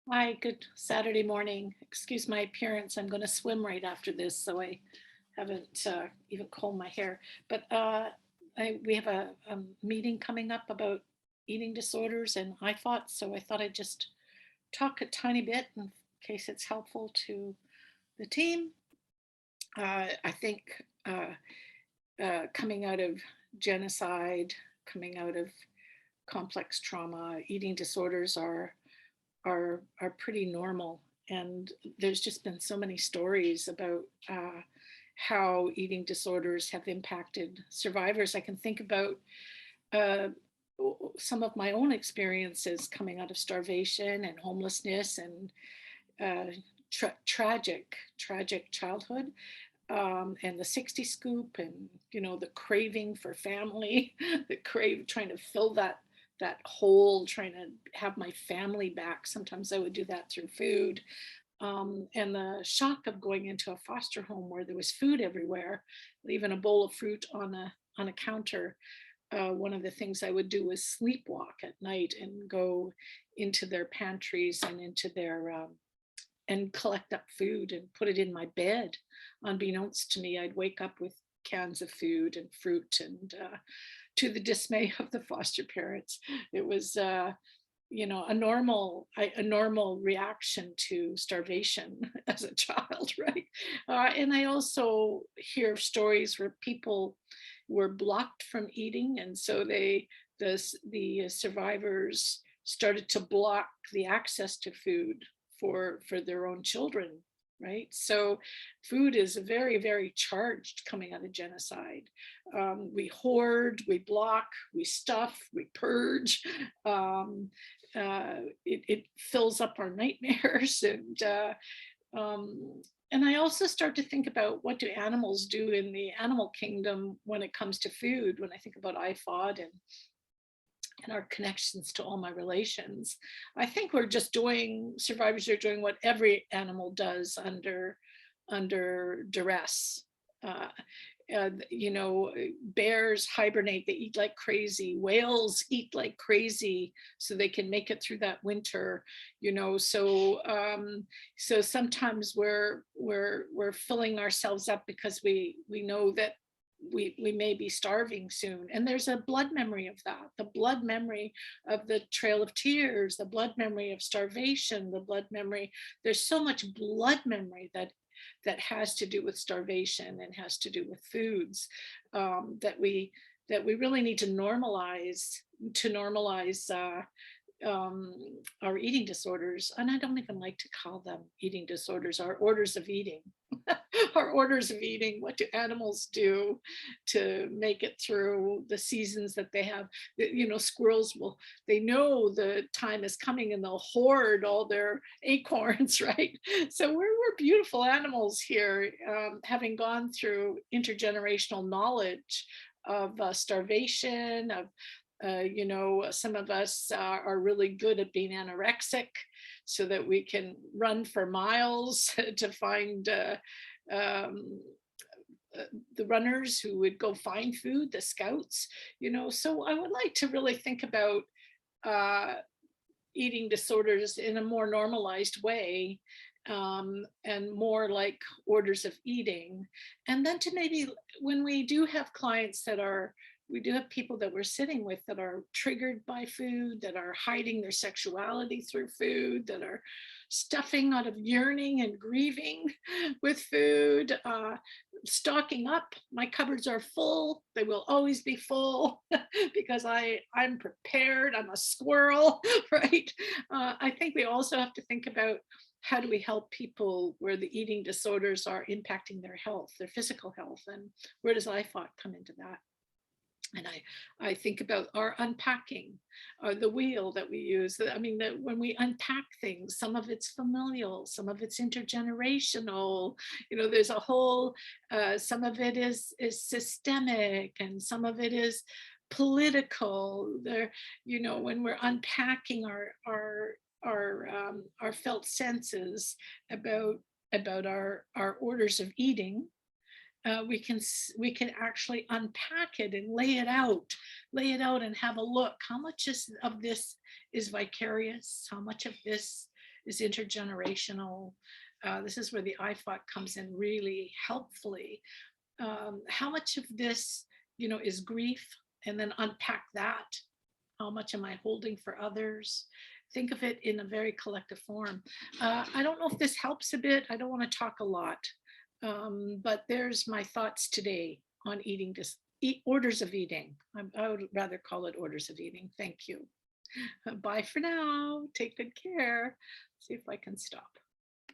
Hi, good Saturday morning. Excuse my appearance. I'm going to swim right after this, so I haven't even combed my hair. But we have a meeting coming up about eating disorders and IFOT, so I thought I'd just talk a tiny bit in case it's helpful to the team. I think coming out of genocide, coming out of complex trauma, eating disorders are pretty normal. And there's just been so many stories about how eating disorders have impacted survivors. I can think about uh, some of my own experiences coming out of starvation and homelessness and tragic childhood, and the 60 scoop, and the craving for family, the crave trying to fill that hole, trying to have my family back. Sometimes I would do that through food, and the shock of going into a foster home where there was food everywhere, even a bowl of fruit on a counter. One of the things I would do was sleepwalk at night and go into their pantries and into their and collect up food and put it in my bed. Unbeknownst to me, I'd wake up with cans of food and fruit, and to the dismay of the foster parents, it was a normal reaction to starvation as a child, right? And I also hear stories where people were blocked from eating, and so the survivors started to block the access to food for their own children, right? So food is very charged coming out of genocide. We hoard, we block, we stuff, we purge. um, it fills up our nightmares, um, and I also start to think about, what do animals do in the animal kingdom when it comes to food? When I think about IFOD and our connections to all my relations, I think survivors are doing what every animal does under duress. Uh, Bears hibernate, they eat like crazy. Whales eat like crazy so they can make it through that winter. So sometimes we're filling ourselves up because we know that we may be starving soon. And there's a blood memory of that, the blood memory of the Trail of Tears, the blood memory of starvation, the blood memory. There's so much blood memory that has to do with starvation and has to do with foods, that we really need to normalize um, our eating disorders. And I don't even like to call them eating disorders, our orders of eating. Our orders of eating. What do animals do to make it through the seasons that they have? Squirrels they know the time is coming and they'll hoard all their acorns, right? So we're beautiful animals here, having gone through intergenerational knowledge of starvation, of some of us are really good at being anorexic so that we can run for miles to find um, the runners who would go find food, the scouts. So I would like to really think about uh, eating disorders in a more normalized way, and more like orders of eating. And then to maybe, when we do have clients we do have people that we're sitting with that are triggered by food, that are hiding their sexuality through food, that are stuffing out of yearning and grieving with food, stocking up. My cupboards are full. They will always be full because I'm prepared. I'm a squirrel, right? I think we also have to think about, how do we help people where the eating disorders are impacting their health, their physical health, and where does IFOT come into that? And I think about our unpacking, the wheel that we use. I mean, that when we unpack things, some of it's familial, some of it's intergenerational. There's a whole, some of it is systemic, and some of it is political. When we're unpacking our felt senses about our orders of eating, we can actually unpack it and lay it out and have a look. How much of this is vicarious? How much of this is intergenerational. This is where the IFOT comes in really helpfully. How much of this, is grief, and then unpack that. How much am I holding for others? Think of it in a very collective form. I don't know if this helps a bit. I don't want to talk a lot, but there's my thoughts today on eating, orders of eating. I would rather call it orders of eating. Thank you. Bye for now. Take good care. See if I can stop.